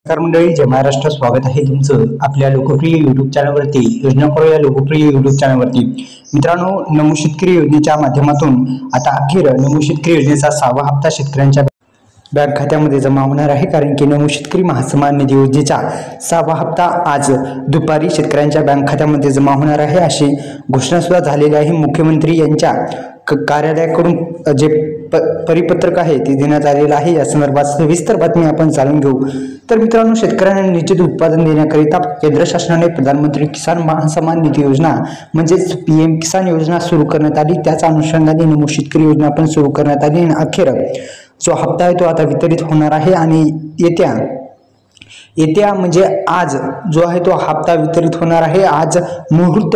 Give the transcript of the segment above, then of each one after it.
नमस्कार मंडळी, जय महाराष्ट्र. स्वागत आहे तुमचं आपल्या लोकप्रिय युट्यूब चॅनलवरती. योजना करू या लोकप्रिय युट्यूब चॅनलवरती. मित्रांनो, नमो शेतकरी योजनेच्या माध्यमातून आता अखेर नमो शेतकरी योजनेचा 6वा हप्ता शेतकऱ्यांच्या बँक खात्यामध्ये जमा होणार आहे. कारण की नमो शेतकरी महासन्मान निधी योजनेचा 6वा हप्ता आज दुपारी शेतकऱ्यांच्या बँक खात्यामध्ये जमा होणार आहे, अशी घोषणा सुद्धा झालेली आहे. मुख्यमंत्री यांच्या कार्यालयाकडून जे परिपत्रक आहे ते देण्यात आलेलं आहे. या संदर्भात सविस्तर बातमी आपण जाणून घेऊ. तर मित्रांनो, शेतकऱ्यांना निश्चित उत्पादन देण्याकरिता केंद्र शासनाने प्रधानमंत्री किसान महासन्मान निधी योजना म्हणजेच PM किसान योजना सुरू करण्यात आली. त्याच अनुषंगाने नमो शेतकरी योजना पण सुरू करण्यात आली आणि अखेर जो हप्ता आहे तो आता वितरित होणार आहे. आणि येत्या म्हणजे आज जो आहे तो हप्ता वितरित होणार आहे. आज मुहूर्त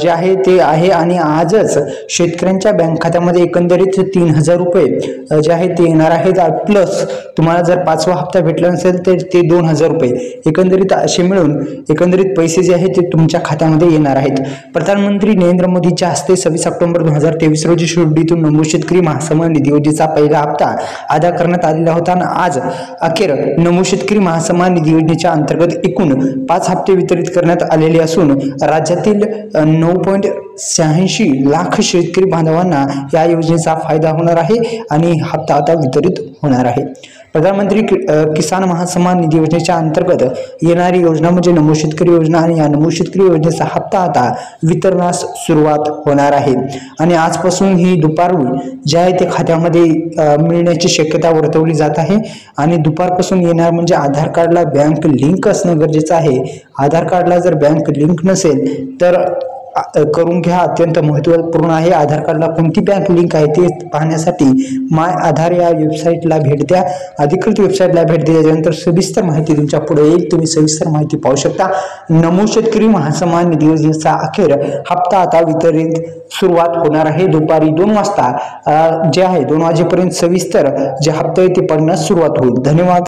जे आहे ते आहे आणि आजच शेतकऱ्यांच्या बँक खात्यामध्ये एकंदरीत 3000 रुपये जे आहे ते येणार आहेत. प्लस तुम्हाला जर 5वा हप्ता भेटला नसेल तर ते 2000 रुपये एकंदरीत असे मिळून एकंदरीत पैसे जे आहेत ते तुमच्या खात्यामध्ये येणार आहेत. प्रधानमंत्री नरेंद्र मोदींच्या हस्ते 26 ऑक्टोबर 2023 रोजी शिर्डीतून नमो शेतकरी महासन्मान निधी योजनेचा पहिला हप्ता अदा करण्यात आलेला होता आणि आज अखेर नमो शेतकरी महासन्मान निधी योजनेच्या अंतर्गत एकूण 5 हप्ते वितरित करण्यात आलेले असून राज्यातील 9.86 लाख शेतकरी बांधवांना या योजनेचा फायदा होणार आहे आणि हप्ता आता वितरित होणार आहे. प्रधानमंत्री किसान महासन्मान निधी योजनेच्या अंतर्गत येणारी योजना म्हणजे नमो शेतकरी योजना आणि या नमो शेतकरी योजनेचा हप्ता आता वितरणास सुरुवात होणार आहे. आणि आजपासून ही दुपारून जे आहे ते खात्यामध्ये मिळण्याची शक्यता वर्तवली जात आहे. आणि दुपारपासून येणार म्हणजे आधार कार्डला बँक लिंक असणं गरजेचं आहे. आधार कार्डला जर बँक लिंक नसेल तर करून घ्या, अत्यंत महत्त्वपूर्ण आहे. आधार कार्डला कोणती बँक लिंक आहे ते पाहण्यासाठी माय आधार या वेबसाईटला भेट द्या. अधिकृत वेबसाईटला भेट दिल्यानंतर सविस्तर माहिती तुमच्या पुढे येईल. तुम्ही सविस्तर माहिती पाहू शकता. नमो शेतकरी महासन्मान निधी योजनेचा अखेर हप्ता आता वितरित सुरुवात होणार आहे. दुपारी 2 वाजता जे आहे 2 वाजेपर्यंत सविस्तर जे हप्ता आहे ते पडण्यास सुरुवात होईल. धन्यवाद.